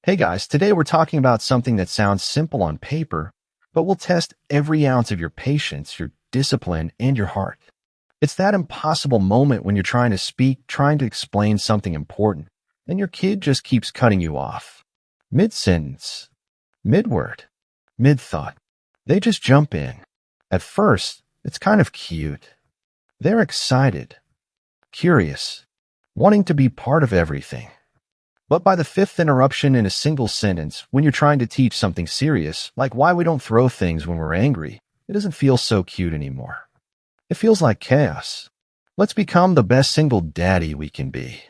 Hey guys, today we're talking about something that sounds simple on paper, but will test every ounce of your patience, your discipline, and your heart. It's that impossible moment when you're trying to speak, trying to explain something important, and your kid just keeps cutting you off. Mid-sentence, mid-word, mid-thought. They just jump in. At first, it's kind of cute. They're excited, curious, wanting to be part of everything. But by the fifth interruption in a single sentence, when you're trying to teach something serious, like why we don't throw things when we're angry, it doesn't feel so cute anymore. It feels like chaos. Let's become the best single daddy we can be.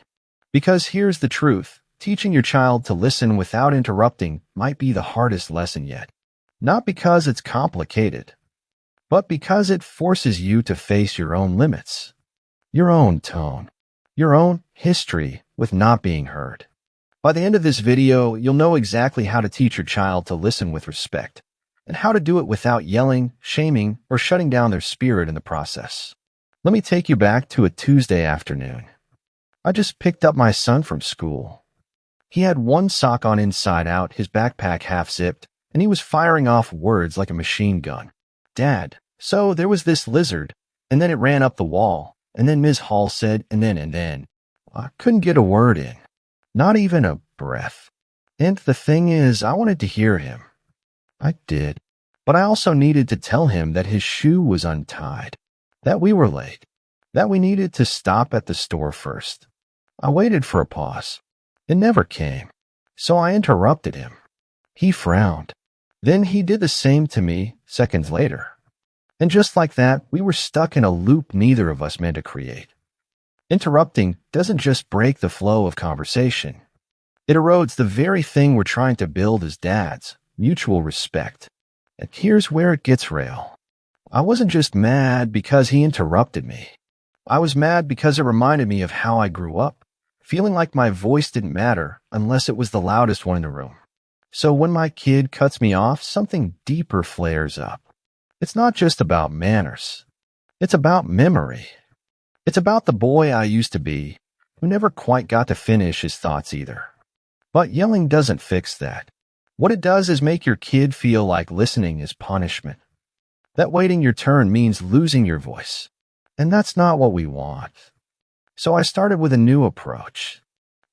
Because here's the truth. Teaching your child to listen without interrupting might be the hardest lesson yet. Not because it's complicated, but because it forces you to face your own limits, your own tone, your own history with not being heard. By the end of this video, you'll know exactly how to teach your child to listen with respect, and how to do it without yelling, shaming, or shutting down their spirit in the process. Let me take you back to a Tuesday afternoon. I just picked up my son from school. He had one sock on inside out, his backpack half-zipped, and he was firing off words like a machine gun. "Dad, so there was this lizard, and then it ran up the wall, and then Ms. Hall said, and then. I couldn't get a word in. Not even a breath. And the thing is, I wanted to hear him. I did. But I also needed to tell him that his shoe was untied, that we were late, that we needed to stop at the store first. I waited for a pause. It never came. So I interrupted him. He frowned. Then he did the same to me seconds later. And just like that, we were stuck in a loop neither of us meant to create. Interrupting doesn't just break the flow of conversation. It erodes the very thing we're trying to build as dads, mutual respect. And here's where it gets real. I wasn't just mad because he interrupted me. I was mad because it reminded me of how I grew up, feeling like my voice didn't matter unless it was the loudest one in the room. So when my kid cuts me off, something deeper flares up. It's not just about manners. It's about memory. It's about the boy I used to be, who never quite got to finish his thoughts either. But yelling doesn't fix that. What it does is make your kid feel like listening is punishment. That waiting your turn means losing your voice. And that's not what we want. So I started with a new approach.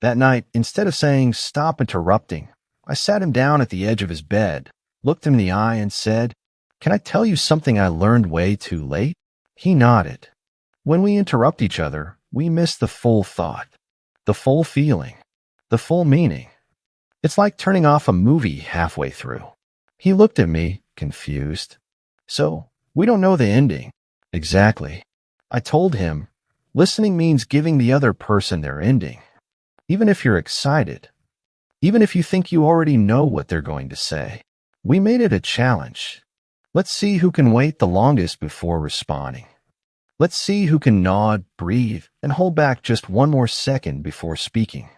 That night, instead of saying, "Stop interrupting," I sat him down at the edge of his bed, looked him in the eye and said, "Can I tell you something I learned way too late?" He nodded. When we interrupt each other, we miss the full thought, the full feeling, the full meaning. It's like turning off a movie halfway through. He looked at me, confused. "So, we don't know the ending." "Exactly." I told him, listening means giving the other person their ending. Even if you're excited, even if you think you already know what they're going to say. We made it a challenge. Let's see who can wait the longest before responding. Let's see who can nod, breathe, and hold back just one more second before speaking.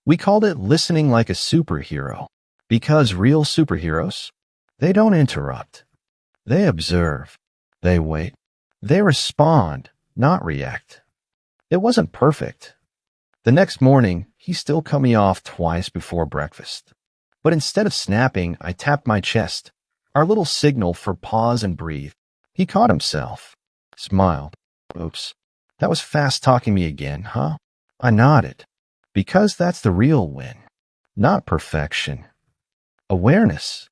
We called it listening like a superhero, because real superheroes, they don't interrupt. They observe. They wait. They respond, not react. It wasn't perfect. The next morning, he still cut me off twice before breakfast. But instead of snapping, I tapped my chest, our little signal for pause and breathe. He caught himself, smiled. "Oops, that was fast talking me again, huh?" I nodded. Because that's the real win. Not perfection. Awareness.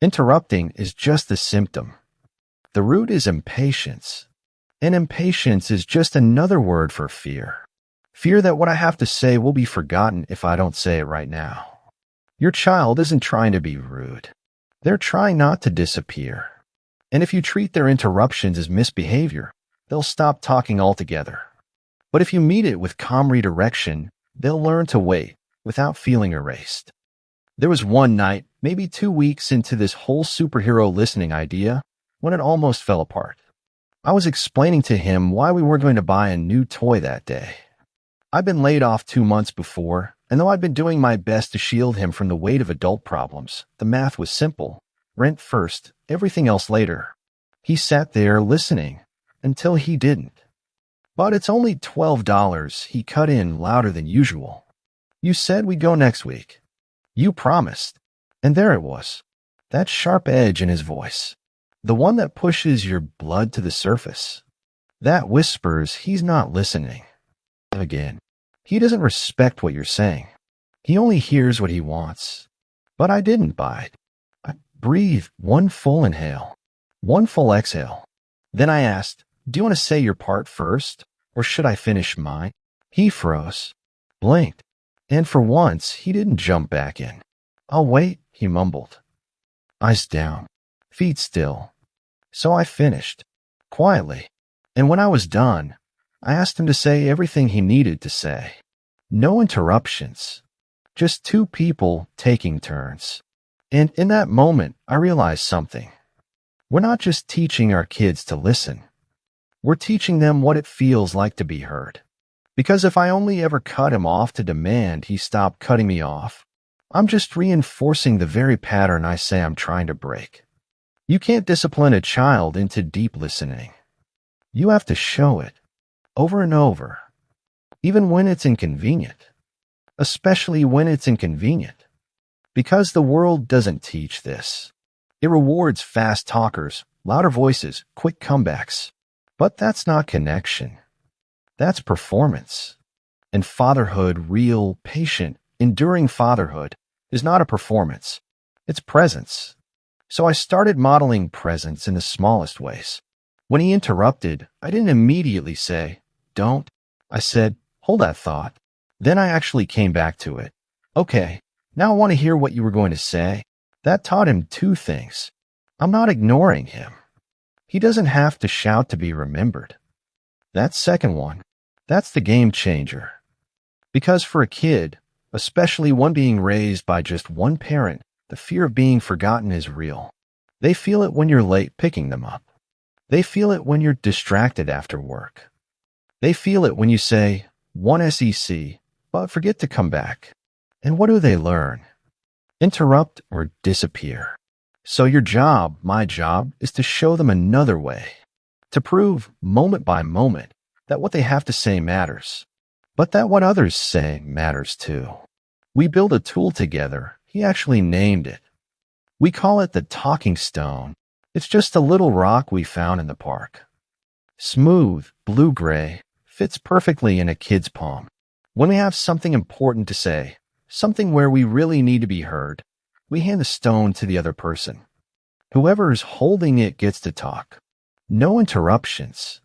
Interrupting is just the symptom. The root is impatience. And impatience is just another word for fear. Fear that what I have to say will be forgotten if I don't say it right now. Your child isn't trying to be rude. They're trying not to disappear. And if you treat their interruptions as misbehavior, they'll stop talking altogether. But if you meet it with calm redirection, they'll learn to wait without feeling erased. There was one night, maybe 2 weeks into this whole superhero listening idea, when it almost fell apart. I was explaining to him why we weren't going to buy a new toy that day. I'd been laid off 2 months before, and though I'd been doing my best to shield him from the weight of adult problems, the math was simple. Rent first, everything else later. He sat there listening until he didn't. "But it's only $12, he cut in louder than usual. "You said we'd go next week." You promised. And there it was. That sharp edge in his voice. The one that pushes your blood to the surface. That whispers he's not listening. Again. He doesn't respect what you're saying. He only hears what he wants. But I didn't bite. I breathed one full inhale, one full exhale. Then I asked, do you want to say your part first, or should I finish mine? He froze, blinked, and for once he didn't jump back in. I'll wait, he mumbled. Eyes down, feet still. So I finished, quietly, and when I was done, I asked him to say everything he needed to say. No interruptions, just two people taking turns. And in that moment, I realized something. We're not just teaching our kids to listen. We're teaching them what it feels like to be heard. Because if I only ever cut him off to demand he stop cutting me off, I'm just reinforcing the very pattern I say I'm trying to break. You can't discipline a child into deep listening. You have to show it, over and over, even when it's inconvenient, especially when it's inconvenient. Because the world doesn't teach this. It rewards fast talkers, louder voices, quick comebacks. But that's not connection. That's performance. And fatherhood, real, patient, enduring fatherhood, is not a performance. It's presence. So I started modeling presence in the smallest ways. When he interrupted, I didn't immediately say, don't. I said, hold that thought. Then I actually came back to it. Okay, now I want to hear what you were going to say. That taught him two things. I'm not ignoring him. He doesn't have to shout to be remembered. That second one, that's the game changer. Because for a kid, especially one being raised by just one parent, the fear of being forgotten is real. They feel it when you're late picking them up. They feel it when you're distracted after work. They feel it when you say, one SEC, but forget to come back. And what do they learn? Interrupt or disappear. So your job, my job, is to show them another way. To prove, moment by moment, that what they have to say matters. But that what others say matters too. We build a tool together. He actually named it. We call it the talking stone. It's just a little rock we found in the park. Smooth, blue-gray, fits perfectly in a kid's palm. When we have something important to say, something where we really need to be heard, we hand the stone to the other person. Whoever is holding it gets to talk. No interruptions.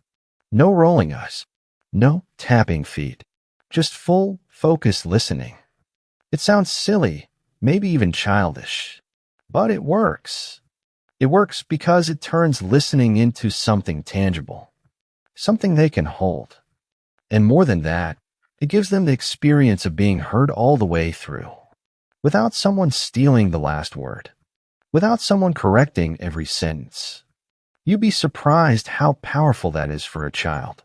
No rolling eyes. No tapping feet. Just full, focused listening. It sounds silly, maybe even childish, but it works. It works because it turns listening into something tangible, something they can hold. And more than that, it gives them the experience of being heard all the way through, without someone stealing the last word, without someone correcting every sentence. You'd be surprised how powerful that is for a child.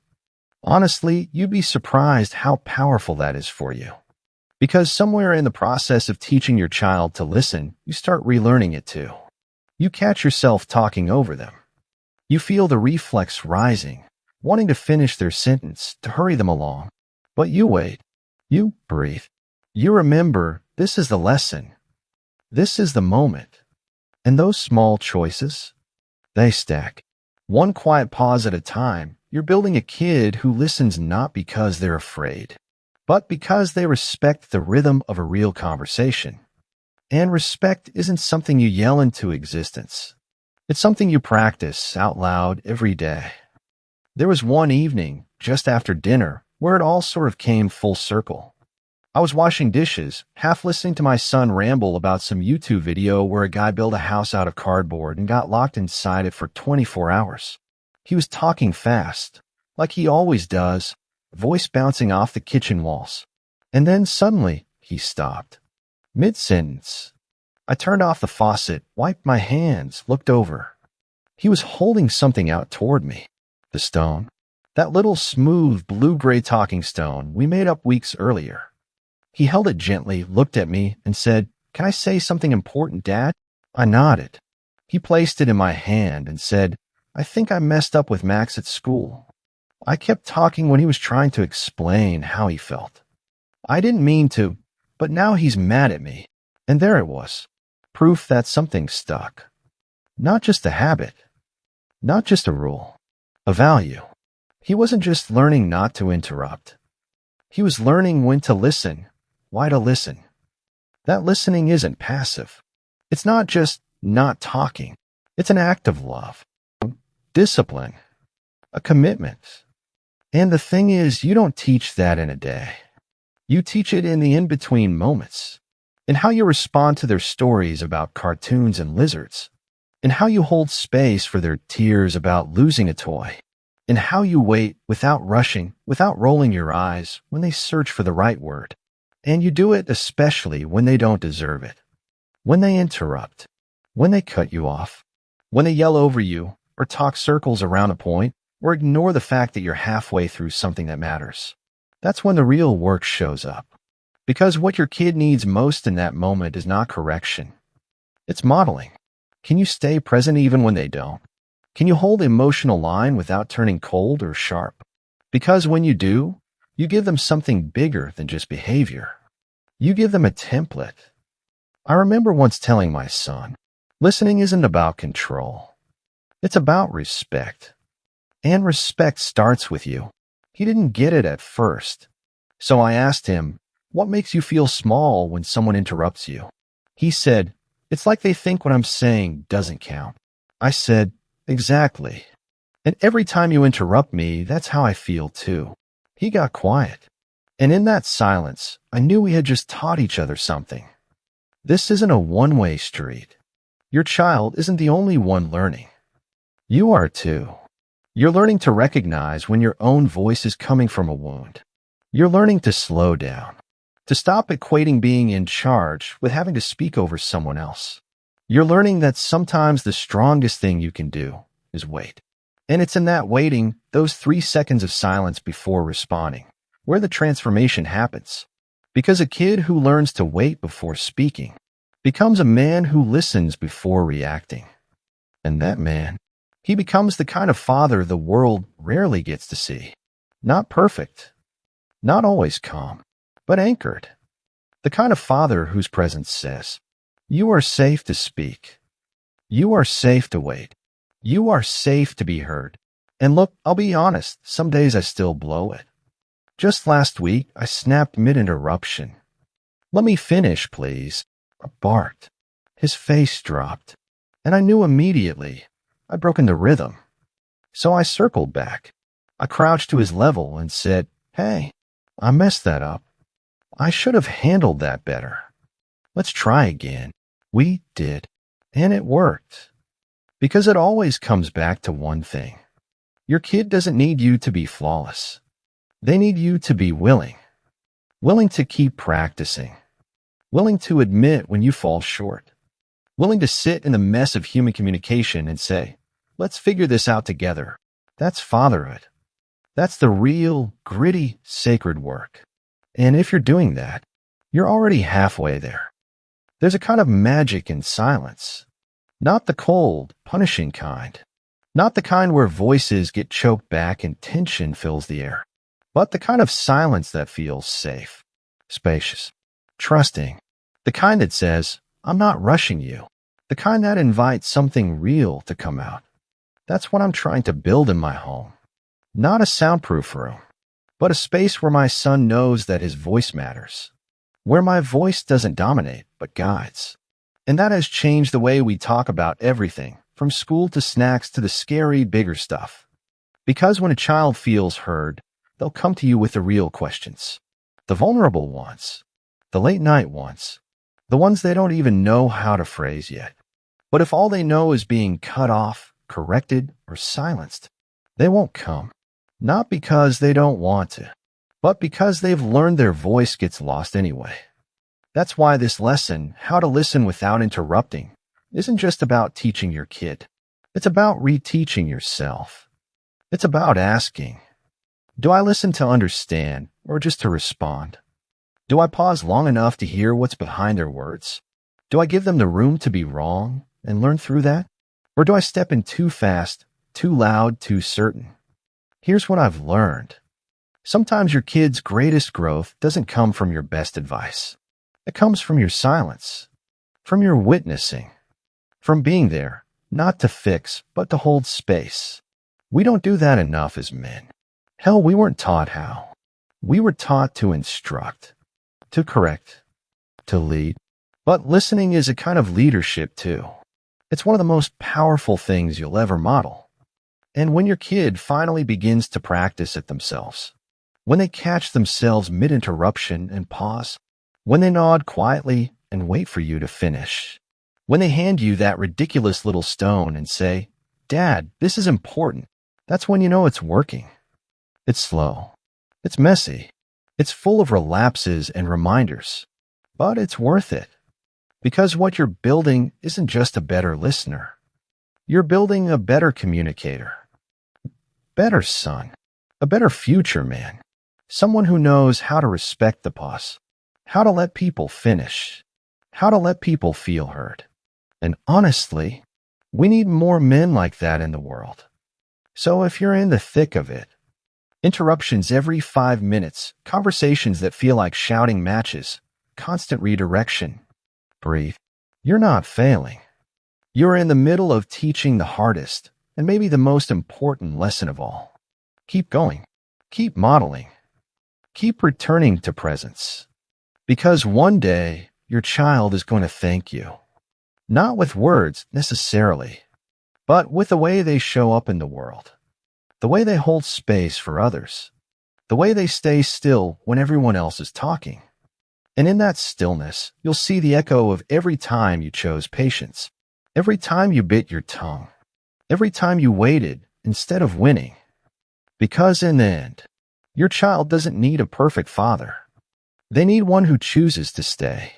Honestly, you'd be surprised how powerful that is for you. Because somewhere in the process of teaching your child to listen, you start relearning it too. You catch yourself talking over them. You feel the reflex rising, wanting to finish their sentence, to hurry them along. But you wait. You breathe. You remember, this is the lesson. This is the moment. And those small choices, they stack. One quiet pause at a time, you're building a kid who listens not because they're afraid, but because they respect the rhythm of a real conversation. And respect isn't something you yell into existence. It's something you practice out loud every day. There was one evening, just after dinner, where it all sort of came full circle. I was washing dishes, half listening to my son ramble about some YouTube video where a guy built a house out of cardboard and got locked inside it for 24 hours. He was talking fast, like he always does, voice bouncing off the kitchen walls. And then suddenly, he stopped. Mid-sentence. I turned off the faucet, wiped my hands, looked over. He was holding something out toward me. The stone. That little smooth blue-gray talking stone we made up weeks earlier. He held it gently, looked at me, and said, "Can I say something important, Dad?" I nodded. He placed it in my hand and said, "I think I messed up with Max at school." I kept talking when he was trying to explain how he felt. I didn't mean to, but now he's mad at me. And there it was. Proof that something stuck. Not just a habit. Not just a rule. A value. He wasn't just learning not to interrupt. He was learning when to listen, why to listen. That listening isn't passive. It's not just not talking. It's an act of love, discipline, a commitment. And the thing is, you don't teach that in a day. You teach it in the in-between moments, in how you respond to their stories about cartoons and lizards, in how you hold space for their tears about losing a toy, in how you wait without rushing, without rolling your eyes when they search for the right word. And you do it especially when they don't deserve it, when they interrupt, when they cut you off, when they yell over you or talk circles around a point or ignore the fact that you're halfway through something that matters. That's when the real work shows up. Because what your kid needs most in that moment is not correction. It's modeling. Can you stay present even when they don't? Can you hold emotional line without turning cold or sharp? Because when you do, you give them something bigger than just behavior. You give them a template. I remember once telling my son, listening isn't about control. It's about respect. And respect starts with you. He didn't get it at first. So I asked him, what makes you feel small when someone interrupts you? He said, it's like they think what I'm saying doesn't count. I said, exactly. And every time you interrupt me, that's how I feel too. He got quiet. And in that silence, I knew we had just taught each other something. This isn't a one-way street. Your child isn't the only one learning. You are too. You're learning to recognize when your own voice is coming from a wound. You're learning to slow down, to stop equating being in charge with having to speak over someone else. You're learning that sometimes the strongest thing you can do is wait. And it's in that waiting, those 3 seconds of silence before responding, where the transformation happens. Because a kid who learns to wait before speaking becomes a man who listens before reacting. And that man, he becomes the kind of father the world rarely gets to see. Not perfect, not always calm, but anchored. The kind of father whose presence says, you are safe to speak. You are safe to wait. You are safe to be heard. And look, I'll be honest, some days I still blow it. Just last week, I snapped mid-interruption. Let me finish, please. I barked. His face dropped. And I knew immediately I'd broken the rhythm. So I circled back. I crouched to his level and said, hey, I messed that up. I should have handled that better. Let's try again. We did. And it worked. Because it always comes back to one thing. Your kid doesn't need you to be flawless. They need you to be willing. Willing to keep practicing. Willing to admit when you fall short. Willing to sit in the mess of human communication and say, let's figure this out together. That's fatherhood. That's the real, gritty, sacred work. And if you're doing that, you're already halfway there. There's a kind of magic in silence. Not the cold, punishing kind. Not the kind where voices get choked back and tension fills the air. But the kind of silence that feels safe, spacious, trusting. The kind that says, I'm not rushing you. The kind that invites something real to come out. That's what I'm trying to build in my home. Not a soundproof room, but a space where my son knows that his voice matters. Where my voice doesn't dominate, but guides. And that has changed the way we talk about everything, from school to snacks to the scary, bigger stuff. Because when a child feels heard, they'll come to you with the real questions. The vulnerable ones. The late-night ones. The ones they don't even know how to phrase yet. But if all they know is being cut off, corrected, or silenced, they won't come. Not because they don't want to, but because they've learned their voice gets lost anyway. That's why this lesson, how to listen without interrupting, isn't just about teaching your kid. It's about reteaching yourself. It's about asking, do I listen to understand or just to respond? Do I pause long enough to hear what's behind their words? Do I give them the room to be wrong and learn through that? Or do I step in too fast, too loud, too certain? Here's what I've learned. Sometimes your kid's greatest growth doesn't come from your best advice. It comes from your silence. from your witnessing, from being there, not to fix, but to hold space. We don't do that enough as men. Hell, we weren't taught how. We were taught to instruct, to correct, to lead. But listening is a kind of leadership too. It's one of the most powerful things you'll ever model. And when your kid finally begins to practice it themselves, when they catch themselves mid-interruption and pause, when they nod quietly and wait for you to finish, when they hand you that ridiculous little stone and say, "Dad, this is important," that's when you know it's working. It's slow. It's messy. It's full of relapses and reminders. But it's worth it. Because what you're building isn't just a better listener. You're building a better communicator. Better son. A better future man. Someone who knows how to respect the pause. How to let people finish. How to let people feel heard. And honestly, we need more men like that in the world. So if you're in the thick of it, interruptions every 5 minutes, conversations that feel like shouting matches, constant redirection, breathe. You're not failing. You're in the middle of teaching the hardest and maybe the most important lesson of all. Keep going. Keep modeling. Keep returning to presence. Because one day, your child is going to thank you. Not with words necessarily, but with the way they show up in the world. The way they hold space for others. The way they stay still when everyone else is talking. And in that stillness, you'll see the echo of every time you chose patience. Every time you bit your tongue. Every time you waited instead of winning. Because in the end, your child doesn't need a perfect father. They need one who chooses to stay.